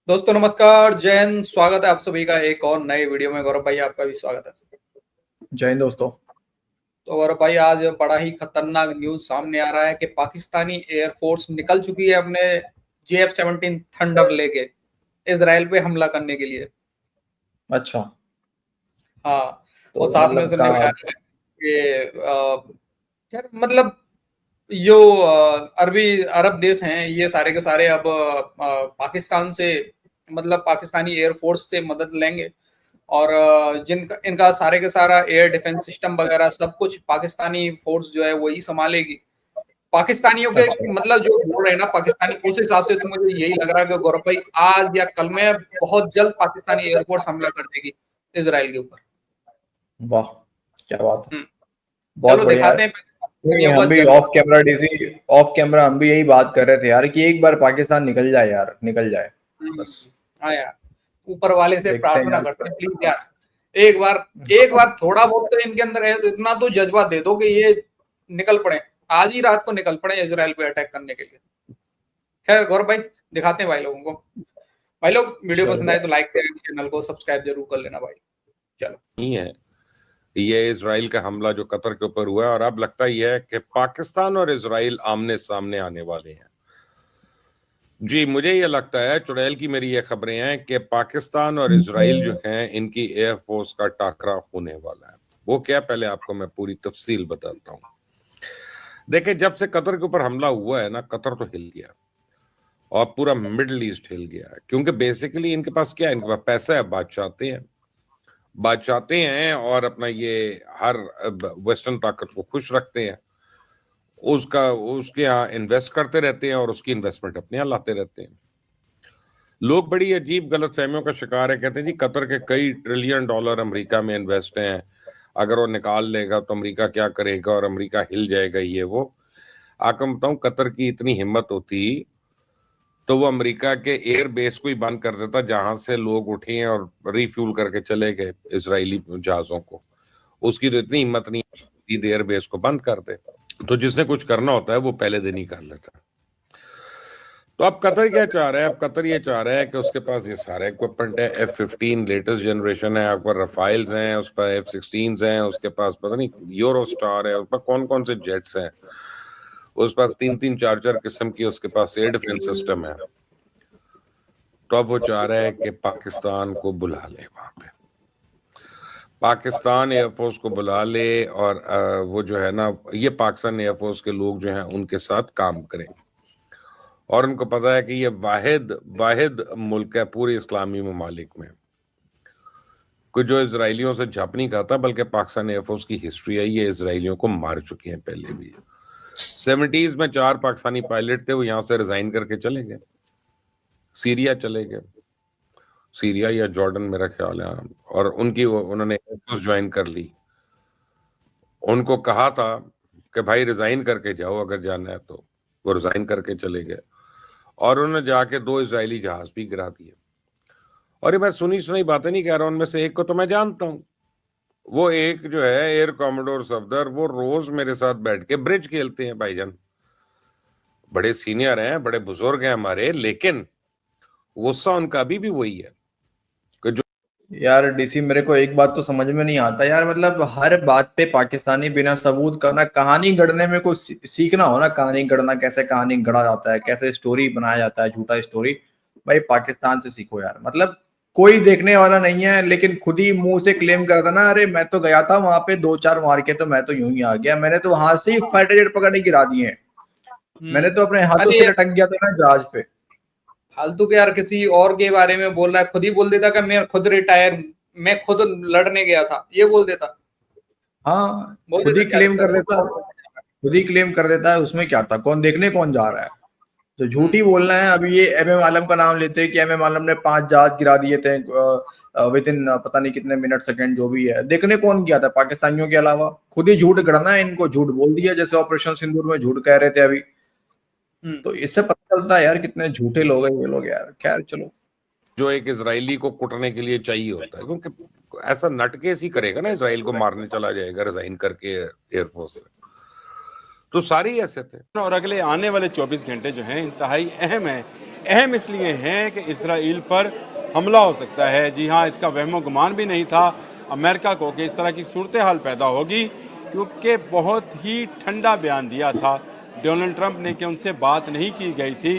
दोस्तों नमस्कार, जय हिंद। स्वागत है आप सभी का एक और नए वीडियो में। गौरव भाई आपका भी स्वागत है। जय हिंद दोस्तों। तो गौरव भाई आज बड़ा ही खतरनाक न्यूज सामने आ रहा है कि पाकिस्तानी एयरफोर्स निकल चुकी है अपने JF-17 थंडर लेके इजराइल पे हमला करने के लिए। अच्छा। हाँ, और तो साथ में मतलब उसने कहाँ? बयान दिया कि यार मतलब जो अरबी अरब देश हैं ये सारे के सारे अब पाकिस्तान से मतलब पाकिस्तानी एयरफोर्स से मदद लेंगे। और जिनका इनका सारे का सारा एयर डिफेंस सिस्टम वगैरह सब कुछ पाकिस्तानी फोर्स जो है वही संभालेगी। पाकिस्तानियों के अच्छा। मतलब जो बोल रहे हैं ना पाकिस्तानी, उस हिसाब से तो मुझे यही लग रहा है कि गौरव भाई आज या कल में बहुत जल्द पाकिस्तानी एयरफोर्स हमला कर देगी इसराइल के ऊपर। वाह, क्या बात है। हम्म, बहुत चलो बढ़िया यार। दिखाते हैं नहीं, पाकिस्तानियों का हम भी जज्बा। Of camera DC of camera हम भी यही बात कर रहे थे यार कि एक बार पाकिस्तान निकल जाए यार, निकल जाए। हम्म, बस हाँ यार, ऊपर वाले से देखते हैं प्रार्थना यार करते क्या हैं प्लीज यार, एक बार एक बार थोड़ा बहुत तो इनके अंदर है, इतना तो जज्बा दे दो कि ये निकल पड़े, आज ही रात को निकल पड़े इसराइल पे अटैक करने के लिए। खैर गौरव भाई दिखाते हैं भाई लोगों को। भाई लोग वीडियो पसंद चलो। आए तो लाइक शेयर, चैनल को सब्सक्राइब जरूर कर लेना भाई। चलो। नहीं है ये इजराइल का हमला जो कतर के ऊपर हुआ है, और अब लगता ही है कि पाकिस्तान और इजराइल आमने सामने आने वाले हैं। जी, मुझे ये लगता है, चुड़ैल की मेरी ये खबरें हैं कि पाकिस्तान और इजराइल जो हैं इनकी एयरफोर्स का टाकरा होने वाला है। वो क्या, पहले आपको मैं पूरी तफसील बताता हूँ। देखिए, जब से कतर के ऊपर हमला हुआ है ना, कतर तो हिल गया और पूरा मिडिल ईस्ट हिल गया है, क्योंकि बेसिकली इनके पास क्या है, इनके पास पैसा है, बात चाहते हैं और अपना ये हर वेस्टर्न ताकत को खुश रखते हैं, उसका उसके यहाँ इन्वेस्ट करते रहते हैं और उसकी इन्वेस्टमेंट अपने यहाँ लाते रहते हैं। लोग बड़ी अजीब गलत फहमियों का शिकार है, कहते हैं जी कतर के कई ट्रिलियन डॉलर अमेरिका में इन्वेस्ट हैं, अगर वो निकाल लेगा तो अमेरिका क्या करेगा और अमेरिका हिल जाएगा, ये वो। आपको बताऊं, कतर की इतनी हिम्मत होती तो वो अमेरिका के एयर बेस को ही बंद कर देता जहां से लोग उठे और रिफ्यूल करके चले गए इजरायली जहाजों को। उसकी तो इतनी हिम्मत नहीं है एयर बेस को बंद कर दे। तो जिसने कुछ करना होता है वो पहले दिन ही कर लेता है। तो अब कतर क्या चाह रहा है, अब कतर ये चाह रहा है कि उसके पास ये सारे इक्विपमेंट है, F-15 लेटेस्ट जनरेशन है, आपके रफाइल्स हैं, उस पर F-16 हैं, उसके पास पता नहीं यूरोस्टार है, उस पर कौन कौन से जेट्स हैं, उस पर 3-3 4-4 किस्म की उसके पास एयर डिफेंस सिस्टम है। तो अब वो चाह रहा है कि पाकिस्तान को बुला ले, वहां पे पाकिस्तान एयरफोर्स को बुला ले और वो जो है ना, ये पाकिस्तान एयरफोर्स के लोग जो हैं उनके साथ काम करें। और उनको पता है कि ये वाहिद वाहिद मुल्क है पूरे इस्लामी ममालिक में कोई जो इसराइलियों से झप नहीं खाता, बल्कि पाकिस्तान एयरफोर्स की हिस्ट्री है, ये इसराइलियों को मार चुके हैं पहले भी। 70s में 4 पाकिस्तानी पायलट थे, वो यहां से रिजाइन करके चले गए, सीरिया चले गए, सीरिया या जॉर्डन मेरा ख्याल है, और उन्होंने एयरफोर्स ज्वाइन कर ली। उनको कहा था कि भाई रिजाइन करके जाओ अगर जाना है, तो वो रिजाइन करके चले गए और उन्होंने जाके 2 इजरायली जहाज भी गिरा दिए। और ये मैं सुनी सुनाई बातें नहीं कह रहा, उनमें से एक को तो मैं जानता हूं। वो एक जो है एयर कॉमोडोर सफदर, वो रोज मेरे साथ बैठ के ब्रिज खेलते हैं भाईजान। बड़े सीनियर हैं, बड़े बुजुर्ग हैं हमारे, लेकिन गुस्सा उनका अभी भी वही है कि जो यार डीसी, मेरे को एक बात तो समझ में नहीं आता यार, मतलब हर बात पे पाकिस्तानी बिना सबूत करना। कहानी गढ़ने में कुछ सीखना हो ना, कहानी गढ़ना, कैसे कहानी गढ़ा जाता है, कैसे स्टोरी बनाया जाता है, झूठा स्टोरी। भाई पाकिस्तान से सीखो यार। मतलब कोई देखने वाला नहीं है, लेकिन खुद ही मुंह से क्लेम करता ना, अरे मैं तो गया था वहां पे 2-4 मार के, तो मैं तो यूं ही आ गया, मैंने तो वहां से ही फाइटर जेट पकड़ के गिरा दिए हैं। मैंने तो अपने हाथों अरे से यार लटक गया था ना जहाज पे। फालतू के यार किसी और के बारे में बोल रहा है, खुद ही बोल देता कि मैं खुद रिटायर, मैं खुद लड़ने गया था, ये बोल देता, हाँ, बोल खुद ही देता क्या क्लेम दिक्कत कर है। देता। खुद ही क्लेम कर देता है, उसमें क्या था, कौन देखने कौन जा रहा है। तो झूठ ही बोलना है। अभी ये एमएम आलम का नाम लेते हैं कि एमएम आलम ने 5 जहाज गिरा दिए थे विद इन पता नहीं कितने मिनट सेकंड, जो भी है। देखने कौन गया था पाकिस्तानियों के अलावा। खुद ही झूठ गढ़ना है इनको, झूठ बोल दिया, जैसे ऑपरेशन सिंदूर में झूठ कह रहे थे अभी। हम्म, तो इससे पता चलता है यार कितने झूठे लोग हैं ये लोग यार। खैर चलो। जो एक इजरायली को कुटने के लिए चाहिए होता है, क्योंकि ऐसा नटकेस ही करेगा ना, इसराइल को मारने चला जाएगा रिजाइन करके एयरफोर्स से। तो सारे ही ऐसे थे। और अगले आने वाले 24 घंटे जो हैं इंतहाई अहम है अहम इसलिए हैं कि इसराइल पर हमला हो सकता है। जी हाँ, इसका वहमो गुमान भी नहीं था अमेरिका को कि इस तरह की सूरत हाल पैदा होगी, क्योंकि बहुत ही ठंडा बयान दिया था डोनाल्ड ट्रंप ने कि उनसे बात नहीं की गई थी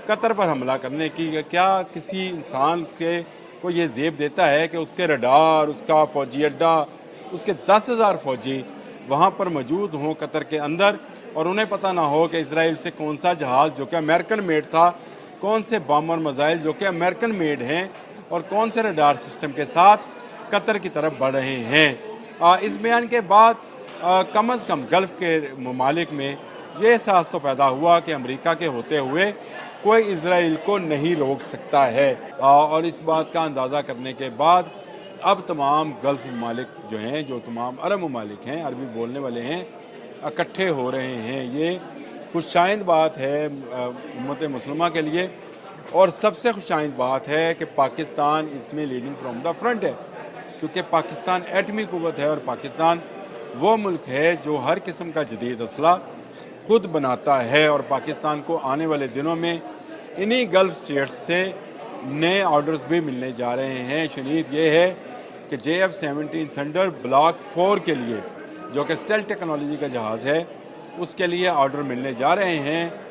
कतर पर हमला करने की। क्या किसी इंसान के को ये जेब देता है कि उसके रडार, उसका फौजी अड्डा, उसके 10,000 फौजी वहाँ पर मौजूद हों कतर के अंदर, और उन्हें पता ना हो कि इसराइल से कौन सा जहाज़ जो कि अमेरिकन मेड था, कौन से बम और मिसाइल जो कि अमेरिकन मेड हैं, और कौन से रडार सिस्टम के साथ कतर की तरफ बढ़ रहे हैं। इस बयान के बाद कम अज़ कम गल्फ़ के ममालिक में ये एहसास तो पैदा हुआ कि अमेरिका के होते हुए कोई इसराइल को नहीं रोक सकता है। और इस बात का अंदाज़ा करने के बाद अब तमाम गल्फ़ ममालिक जो हैं, जो तमाम अरब ममालिक हैं, अरबी बोलने वाले हैं, इकट्ठे हो रहे हैं। ये खुशाइंद बात है उम्मत मुसलमा के लिए, और सबसे खुशाइंद बात है कि पाकिस्तान इसमें लीडिंग फ्रॉम द फ्रंट है, क्योंकि पाकिस्तान एटमी कुव्वत है और पाकिस्तान वो मुल्क है जो हर किस्म का जदीद असला खुद बनाता है। और पाकिस्तान को आने वाले दिनों में इन्हीं गल्फ़ स्टेट्स से नए ऑर्डर्स भी मिलने जा रहे हैं। शनीद ये है कि JF-17 थंडर ब्लॉक 4 के लिए, जो कि स्टेल्थ टेक्नोलॉजी का जहाज़ है, उसके लिए ऑर्डर मिलने जा रहे हैं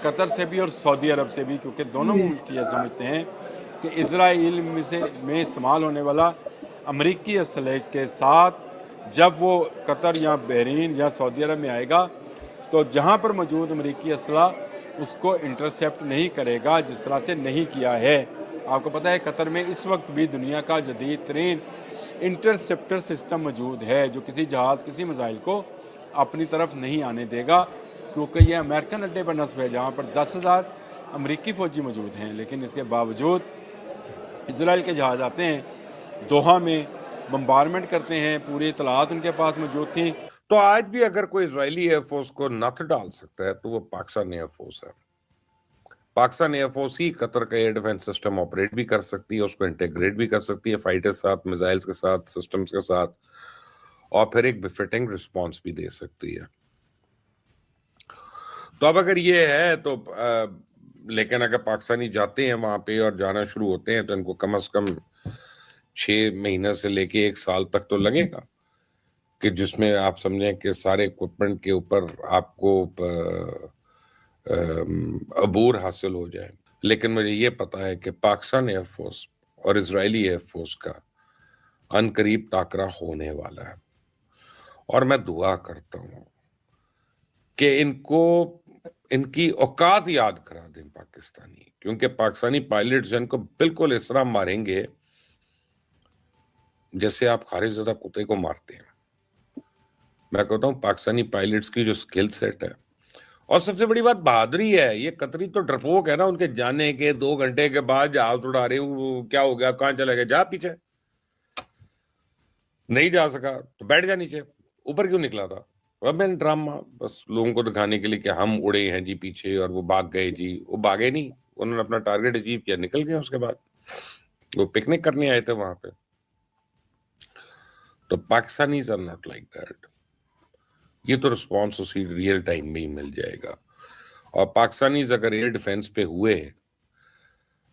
कतर से भी और सऊदी अरब से भी, क्योंकि दोनों मुल्क ये समझते हैं कि इसराइल में इस्तेमाल होने वाला अमरीकी असलहे के साथ जब वो कतर या बहरीन या सऊदी अरब में आएगा तो जहाँ पर मौजूद अमरीकी असला उसको इंटरसेप्ट नहीं करेगा, जिस तरह से नहीं किया है। आपको पता है कतर में इस वक्त भी दुनिया का जदीद तरीन इंटरसेप्टर सिस्टम मौजूद है, जो किसी जहाज़, किसी मिसाइल को अपनी तरफ नहीं आने देगा, क्योंकि ये अमेरिकन अड्डे पर नस्ब है जहाँ पर 10,000 अमरीकी फ़ौजी मौजूद हैं। लेकिन इसके बावजूद इसराइल के जहाज़ आते हैं, दोहा में बम्बारमेंट करते हैं, पूरी इतलात उनके पास मौजूद थी। तो आज भी अगर कोई इजरायली एयरफोर्स को नथ डाल सकता है तो वो पाकिस्तान एयरफोर्स है। पाकिस्तान एयरफोर्स ही कतर का एयर डिफेंस सिस्टम ऑपरेट भी कर सकती है, उसको इंटीग्रेट भी कर सकती है फाइटर के साथ, मिसाइल्स के साथ, सिस्टम्स के साथ, और फिर एक बिफिटिंग रिस्पॉन्स भी दे सकती है। तो अब अगर ये है तो लेकिन अगर पाकिस्तानी जाते हैं वहां पे और जाना शुरू होते हैं तो इनको कम से कम 6 महीने से लेके 1 साल तक तो लगेगा, कि जिसमें आप समझें कि सारे इक्विपमेंट के ऊपर आपको अबूर हासिल हो जाए। लेकिन मुझे ये पता है कि पाकिस्तान एयरफोर्स और इजरायली एयरफोर्स का अनकरीब टाकरा होने वाला है, और मैं दुआ करता हूं कि इनको इनकी औकात याद करा दें पाकिस्तानी, क्योंकि पाकिस्तानी पायलट्स इनको बिल्कुल इस तरह मारेंगे जैसे आप खारिजदा कुत्ते को मारते हैं। मैं कहता हूं पाकिस्तानी पायलट्स की जो स्किल सेट है, और सबसे बड़ी बात बहादुरी है। ये कतरी तो डरपोक है ना, उनके जाने के 2 घंटे के बाद जहाज उड़ा रहे हूं, क्या हो गया, कहां चले गए, जा पीछे, नहीं जा सका तो बैठ जा नीचे, ऊपर क्यों निकला था। अब मैंने ड्रामा बस लोगों को दिखाने के लिए कि हम उड़े हैं जी पीछे और वो भाग गए जी, वो भागे नहीं, उन्होंने अपना टारगेट अचीव किया, निकल गए। उसके बाद वो पिकनिक करने आए थे वहां पे। तो Pakistanis are not like that. ये तो रिस्पॉन्स उसी रियल टाइम में ही मिल जाएगा। और पाकिस्तानीज अगर एयर डिफेंस पे हुए,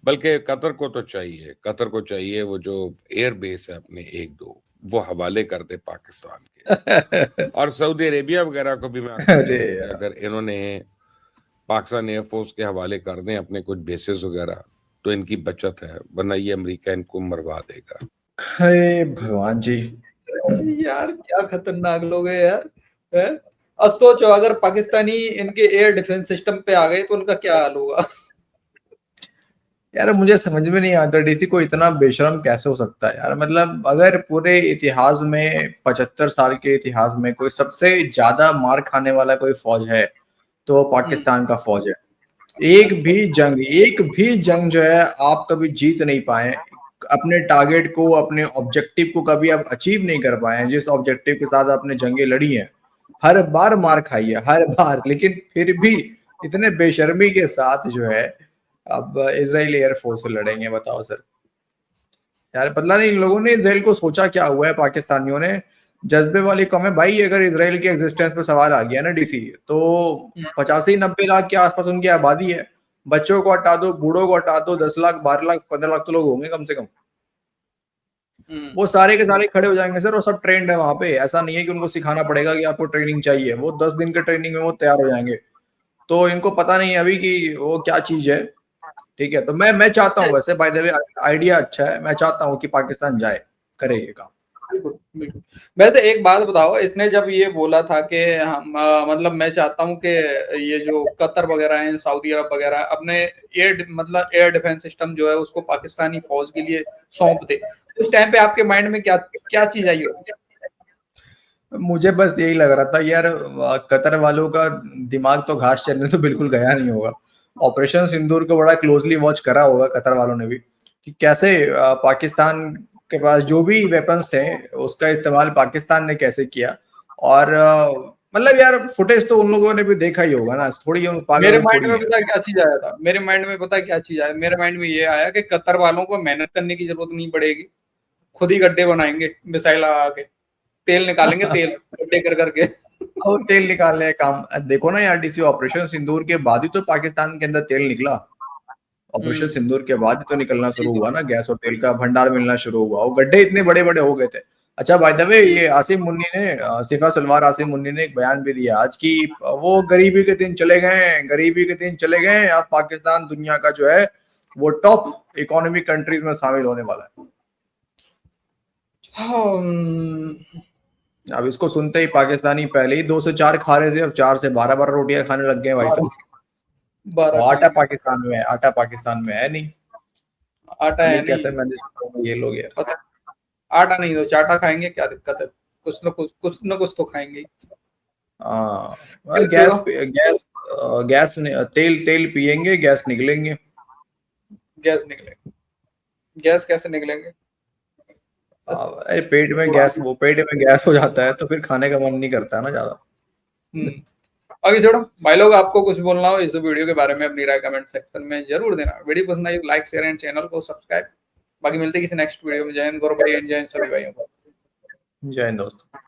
बल्कि कतर को चाहिए वो जो एयर बेस है अपने 1-2 वो हवाले कर दे पाकिस्तान के। और सऊदी अरेबिया वगैरह को भी मैं अगर इन्होंने पाकिस्तान एयरफोर्स के हवाले कर दें अपने कुछ बेसिस वगैरह, तो इनकी बचत है, वरना ये अमेरिका इनको मरवा देगा। हे भगवान जी, यार क्या खतरनाक लोग हैं यार, है? अब सोचो अगर पाकिस्तानी इनके एयर डिफेंस सिस्टम पे आ गए तो उनका क्या हाल होगा। यार मुझे समझ में नहीं आता डीसी को इतना बेशरम कैसे हो सकता है यार। मतलब अगर पूरे इतिहास में 75 साल के इतिहास में कोई सबसे ज्यादा मार खाने वाला कोई फौज है तो वो पाकिस्तान का फौज है। एक भी जंग जो है आप कभी जीत नहीं पाए, अपने टारगेट को, अपने ऑब्जेक्टिव को कभी आप अचीव नहीं कर पाए हैं। जिस ऑब्जेक्टिव के साथ आपने जंगें लड़ी हैं हर बार मार खाई है, हर बार, लेकिन फिर भी इतने बेशर्मी के साथ जो है अब इजराइल एयरफोर्स से लड़ेंगे। बताओ सर, यार पता नहीं इन लोगों ने इसराइल को सोचा क्या हुआ है। पाकिस्तानियों ने जज्बे वाली कम है भाई। अगर इसराइल के एग्जिस्टेंस पर सवाल आ गया ना डीसी, तो 85-90 लाख के आसपास उनकी आबादी है, बच्चों को हटा दो, बूढ़ों को हटा दो, 10 लाख 12 लाख 15 लाख तो लोग होंगे कम से कम। वो सारे के सारे खड़े हो जाएंगे सर, और सब ट्रेंड है वहां पे। ऐसा नहीं है कि उनको सिखाना पड़ेगा कि आपको ट्रेनिंग चाहिए, वो 10 दिन के ट्रेनिंग में वो तैयार हो जाएंगे। तो इनको पता नहीं है अभी कि वो क्या चीज है। ठीक है, तो मैं चाहता हूँ, वैसे बाय द वे आइडिया अच्छा है, मैं चाहता हूँ कि पाकिस्तान जाए, करे ये काम। बिल्कुल, बिल्कुल। वैसे एक बात बताओ, इसने जब ये बोला था कि हम मतलब मैं चाहता हूँ कि ये जो कतर वगैरह है, सऊदी अरब वगैरह अपने एयर डिफेंस सिस्टम जो है उसको पाकिस्तानी फौज के लिए सौंप दे, उस टाइम पे आपके माइंड में क्या क्या चीज आई होगी? मुझे बस यही लग रहा था यार, कतर वालों का दिमाग तो घास चरने तो बिल्कुल गया नहीं होगा। ऑपरेशन सिंदूर को बड़ा क्लोजली वॉच करा होगा कतर वालों ने भी, कि कैसे पाकिस्तान के पास जो भी वेपन्स थे उसका इस्तेमाल पाकिस्तान ने कैसे किया। और मतलब यार फुटेज तो उन लोगों ने भी देखा ही होगा ना, थोड़ी उन पागल मेरे लोग माइंड थोड़ी में है। पता है क्या चीज आया था, मेरे माइंड में पता है क्या चीज आया, मेरे माइंड में ये आया कि कतर वालों को मेहनत करने की जरूरत नहीं पड़ेगी, खुद ही गड्ढे बनाएंगे मिसाइल लगा के, तेल निकालेंगे, तेल गड्ढे कर करके। और तेल निकालने का काम देखो ना यार, डीसी ऑपरेशन सिंदूर के बाद ही तो पाकिस्तान के अंदर तेल निकला। ऑपरेशन हम्म। सिंदूर के बाद ही तो निकलना जी शुरू जी। हुआ ना, गैस और तेल का भंडार मिलना शुरू हुआ, वो गड्ढे इतने बड़े बड़े हो गए थे। अच्छा बाय द वे, ये आसिम मुन्नी ने सिफा सलवार आसिम मुन्नी ने एक बयान भी दिया आज कि वो गरीबी के दिन चले गए, गरीबी के दिन चले गए, अब पाकिस्तान दुनिया का जो है वो टॉप इकोनॉमिक कंट्रीज में शामिल होने वाला है। हम्म, अब इसको सुनते ही पाकिस्तानी पहले ही 2 से 4 खा रहे थे, अब 4 से 12 रोटियां खाने लग गए भाई साहब। 12 और आटा खाएंगे। पाकिस्तान में है, आटा पाकिस्तान में है नहीं। आटा ये है कैसे नहीं, मैनेज करेंगे ये लोग यार। पता है, आटा नहीं तो चाटा खाएंगे, क्या दिक्कत है? कुछ न कुछ तो खाएंगे ही। हाँ, फिर गैस छोड़ो, गैस गैस तेल तेल पिएंगे, गैस निकलेंगे। गैस निकलेंगे, गैस कैसे निकलेंगे? अरे पेट में थोड़ा गैस, आगे। वो पेट में गैस हो जाता है तो फिर खाने का मन नहीं करता है ना ज्यादा। हम्म। आगे छोड़ो भाई लोग, आपको कुछ बोलना हो इस वीडियो के बारे में अपनी राय कमेंट सेक्शन में जरूर देना। वीडियो पसंद I like share and channel को सब्सक्राइब। बाकी मिलते हैं किसी नेक्स्ट वीडियो में। जय हिंद गौरव भाई, एंड जय हिंद सभी भाइयों को। जय हिंद दोस्तों।